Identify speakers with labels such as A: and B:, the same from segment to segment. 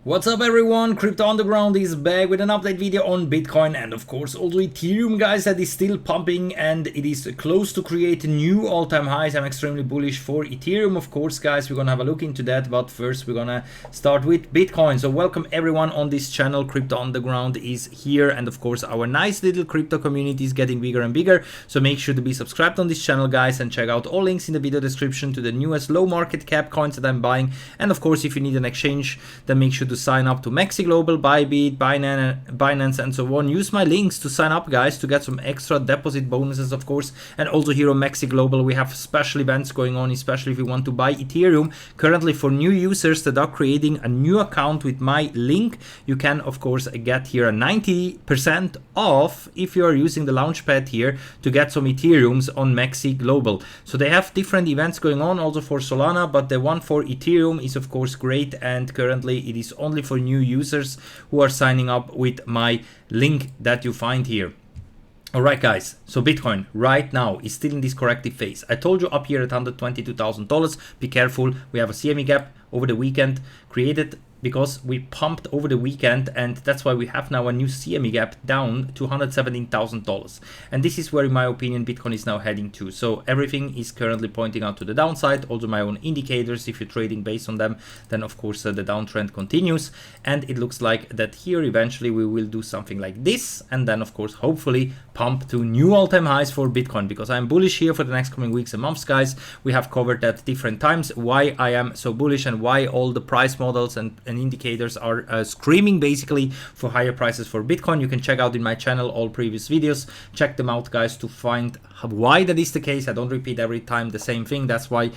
A: What's up everyone, Crypto Underground is back with an update video on Bitcoin and of course also Ethereum, guys, that is still pumping and it is close to create new all-time highs. I'm extremely bullish for Ethereum, of course, guys. We're gonna have a look into that, but first we're gonna start with Bitcoin. So welcome everyone on this channel. Crypto Underground is here and of course our nice little crypto community is getting bigger and bigger. So make sure to be subscribed on this channel, guys, and check out all links in the video description to the newest low market cap coins that I'm buying. And of course, if you need an exchange, then make sure to sign up to Mexi Global, Bybit, Binance, and so on. Use my links to sign up, guys, to get some extra deposit bonuses, of course. And also here on Mexi Global, we have special events going on, especially if you want to buy Ethereum. Currently, for new users that are creating a new account with my link, you can, of course, get here a 90% off if you are using the launchpad here to get some Ethereums on Mexi Global. So they have different events going on also for Solana, but the one for Ethereum is, of course, great. And currently, it is only for new users who are signing up with my link that you find here. Alright, guys, so Bitcoin right now is still in this corrective phase. I told you up here at $122,000, be careful. We have a CME gap over the weekend created because we pumped over the weekend, and that's why we have now a new CME gap down to $117,000. And this is where, in my opinion, Bitcoin is now heading to. So everything is currently pointing out to the downside. Also my own indicators, if you're trading based on them, then of course the downtrend continues. And it looks like that here eventually we will do something like this, and then of course hopefully pump to new all-time highs for Bitcoin, because I'm bullish here for the next coming weeks and months, guys. We have covered that different times, why I am so bullish and why all the price models and indicators are screaming basically for higher prices for Bitcoin. You can check out in my channel all previous videos. Check them out, guys, to find why that is the case. I don't repeat every time the same thing. That's why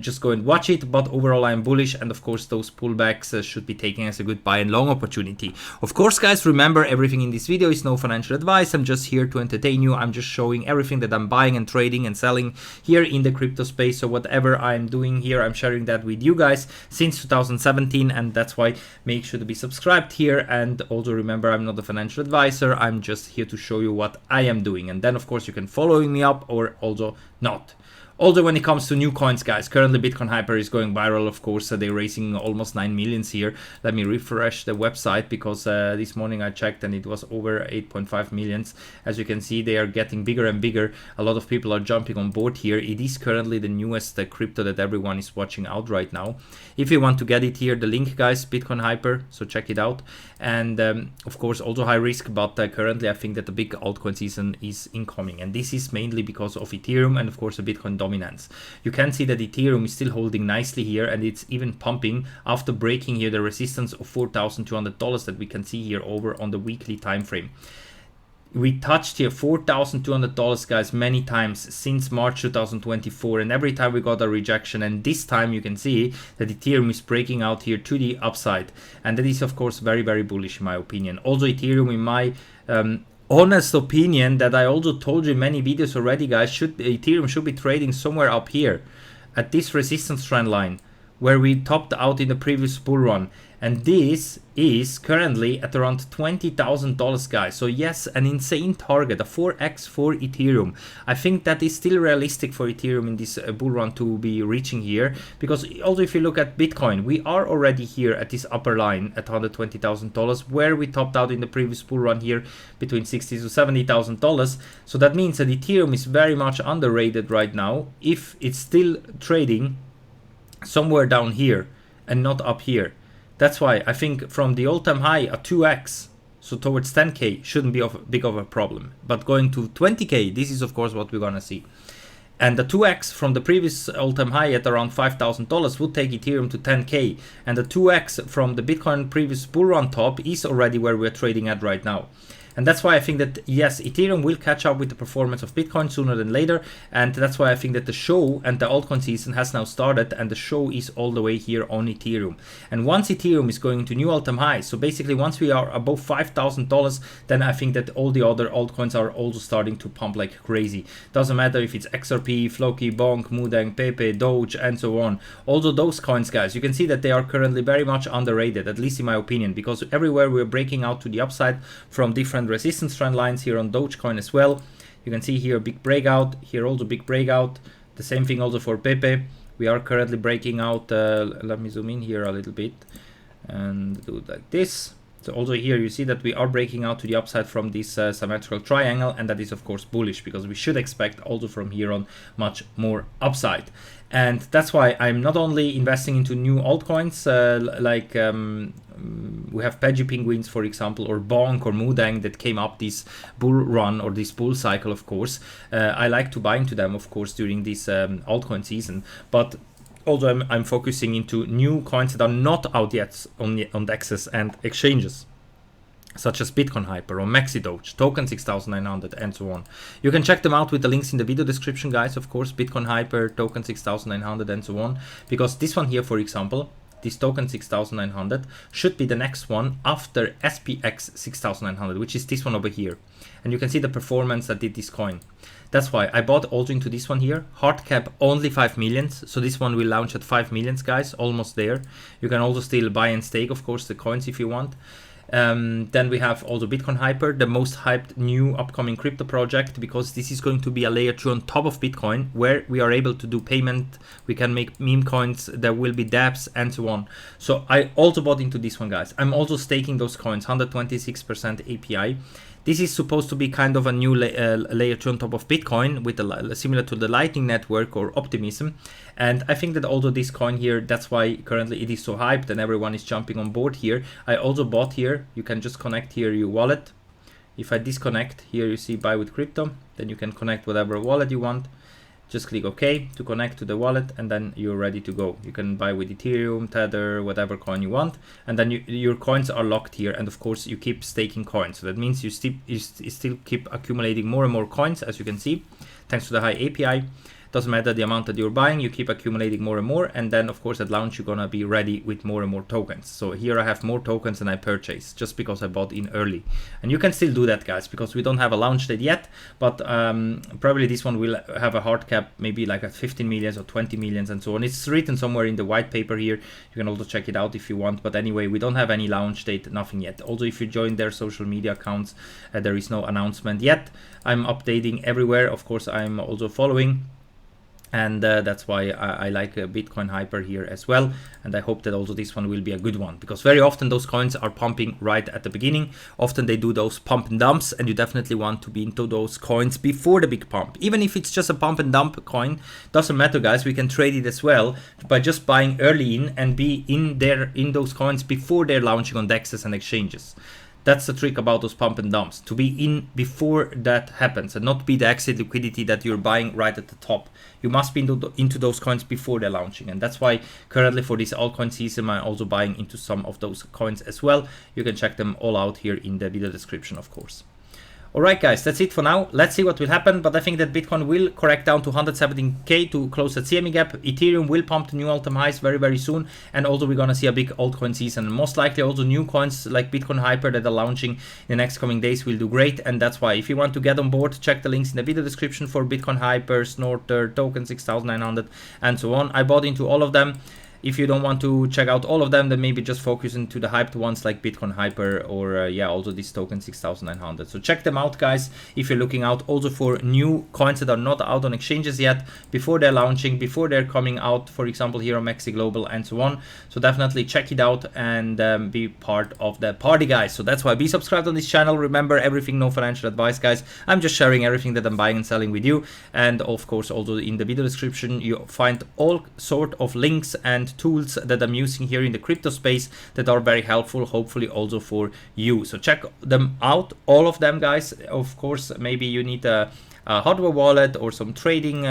A: just go and watch it. But overall, I'm bullish, and of course those pullbacks should be taken as a good buy and long opportunity. Of course, guys, remember, everything in this video is no financial advice. I'm just here to entertain you. I'm just showing everything that I'm buying and trading and selling here in the crypto space. So whatever I'm doing here, I'm sharing that with you guys since 2017, and that's why make sure to be subscribed here. And also remember, I'm not a financial advisor. I'm just here to show you what I am doing, and then of course you can follow me up or also not. Also, when it comes to new coins, guys, currently Bitcoin Hyper is going viral, of course. They're raising almost 9 millions here. Let me refresh the website, because this morning I checked and it was over 8.5 millions. As you can see, they are getting bigger and bigger. A lot of people are jumping on board here. It is currently the newest crypto that everyone is watching out right now. If you want to get it here, the link, guys, Bitcoin Hyper, so check it out. And of course, also high risk, but currently I think that the big altcoin season is incoming. And this is mainly because of Ethereum and of course the Bitcoin dominance. You can see that Ethereum is still holding nicely here, and it's even pumping after breaking here the resistance of $4,200 that we can see here over on the weekly time frame. We touched here $4,200, guys, many times since March 2024, and every time we got a rejection. And this time you can see that Ethereum is breaking out here to the upside, and that is of course very, very bullish in my opinion. Also Ethereum, in my honest opinion, that I also told you in many videos already, guys, Ethereum should be trading somewhere up here at this resistance trend line where we topped out in the previous bull run. And this is currently at around $20,000, guys. So yes, an insane target, a 4x for Ethereum. I think that is still realistic for Ethereum in this bull run to be reaching here, because also if you look at Bitcoin, we are already here at this upper line at $120,000, where we topped out in the previous bull run here between $60,000 to $70,000. So that means that Ethereum is very much underrated right now if it's still trading somewhere down here and not up here. That's why I think from the all-time high, a 2x, so towards 10k, shouldn't be big of a problem. But going to 20k, this is of course what we're gonna see. And the 2x from the previous all-time high at around $5,000 would take Ethereum to 10k. And the 2x from the Bitcoin previous bull run top is already where we're trading at right now. And that's why I think that, yes, Ethereum will catch up with the performance of Bitcoin sooner than later. And that's why I think that the show and the altcoin season has now started, and the show is all the way here on Ethereum. And once Ethereum is going to new all-time highs, so basically once we are above $5,000, then I think that all the other altcoins are also starting to pump like crazy. Doesn't matter if it's XRP, Floki, Bonk, Mudang, Pepe, Doge, and so on. Also those coins, guys, you can see that they are currently very much underrated, at least in my opinion, because everywhere we're breaking out to the upside from different resistance trend lines here on Dogecoin as well. You can see here big breakout, here also big breakout. The same thing also for Pepe. We are currently breaking out. Let me zoom in here a little bit. and do it like this. So also here you see that we are breaking out to the upside from this symmetrical triangle, and that is of course bullish, because we should expect also from here on much more upside. And that's why I'm not only investing into new altcoins like we have Peggy Penguins, for example, or Bonk or Mudang that came up this bull run or this bull cycle, of course. I like to buy into them, of course, during this altcoin season. But also I'm focusing into new coins that are not out yet on DEXs and exchanges, such as Bitcoin Hyper or MaxiDoge, Token 6900, and so on. You can check them out with the links in the video description, guys, of course, Bitcoin Hyper, Token 6900, and so on, because this one here, for example, this Token 6900 should be the next one after SPX 6900, which is this one over here. And you can see the performance that did this coin. That's why I bought also into this one here. Hard cap only 5 millions. So this one will launch at 5 millions, guys, almost there. You can also still buy and stake, of course, the coins if you want. Then we have also Bitcoin Hyper, the most hyped new upcoming crypto project, because this is going to be a layer 2 on top of Bitcoin, where we are able to do payment, we can make meme coins, there will be dApps and so on. So I also bought into this one, guys. I'm also staking those coins, 126% API. This is supposed to be kind of a new layer 2 on top of Bitcoin, with similar to the Lightning Network or Optimism. And I think that also this coin here, that's why currently it is so hyped and everyone is jumping on board here. I also bought here, you can just connect here your wallet. If I disconnect, here you see buy with crypto, then you can connect whatever wallet you want. Just click OK to connect to the wallet, and then you're ready to go. You can buy with Ethereum, Tether, whatever coin you want, and then your coins are locked here. And of course, you keep staking coins. So that means you still keep accumulating more and more coins, as you can see, thanks to the high API. Doesn't matter the amount that you're buying, you keep accumulating more and more, and then of course at launch you're gonna be ready with more and more tokens. So here I have more tokens than I purchased, just because I bought in early. And you can still do that, guys, because we don't have a launch date yet, but probably this one will have a hard cap, maybe like at 15 millions or 20 millions and so on. It's written somewhere in the white paper here. You can also check it out if you want, but anyway, we don't have any launch date, nothing yet. Also, if you join their social media accounts, there is no announcement yet. I'm updating everywhere, of course. I'm also following, and that's why I like Bitcoin Hyper here as well. And I hope that also this one will be a good one, because very often those coins are pumping right at the beginning. Often they do those pump and dumps, and you definitely want to be into those coins before the big pump. Even if it's just a pump and dump coin, doesn't matter, guys. We can trade it as well by just buying early in and be in those coins before they're launching on DEXs and exchanges. That's the trick about those pump and dumps, to be in before that happens and not be the exit liquidity that you're buying right at the top. You must be into those coins before they're launching. And that's why currently for this altcoin season, I'm also buying into some of those coins as well. You can check them all out here in the video description, of course. Alright, guys, that's it for now. Let's see what will happen, but I think that Bitcoin will correct down to 117k to close that CME gap. Ethereum will pump to new all-time highs very, very soon, and also we're gonna see a big altcoin season. Most likely also new coins like Bitcoin Hyper that are launching in the next coming days will do great, and that's why if you want to get on board, check the links in the video description for Bitcoin Hyper, Snorter, Token 6900, and so on. I bought into all of them. If you don't want to check out all of them, then maybe just focus into the hyped ones like Bitcoin Hyper or yeah, also this Token 6900. So check them out, guys, if you're looking out also for new coins that are not out on exchanges yet, before they're launching, before they're coming out, for example, here on Maxi Global and so on. So definitely check it out and be part of the party, guys. So that's why be subscribed on this channel. Remember, everything, no financial advice, guys. I'm just sharing everything that I'm buying and selling with you. And of course, also in the video description, you find all sort of links and tools that I'm using here in the crypto space that are very helpful, hopefully also for you. So check them out, all of them, guys. Of course, maybe you need a hardware wallet or some trading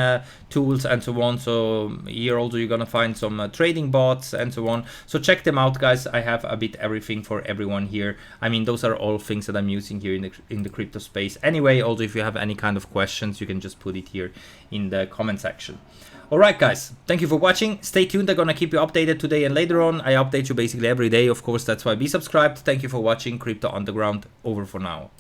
A: tools and so on. So here also you're gonna find some trading bots and so on. So check them out, guys. I have a bit everything for everyone here. I mean, those are all things that I'm using here in the crypto space. Anyway, also if you have any kind of questions, you can just put it here in the comment section. Alright, guys, thank you for watching. Stay tuned, I'm gonna keep you updated today and later on. I update you basically every day, of course, that's why be subscribed. Thank you for watching. Crypto Underground over for now.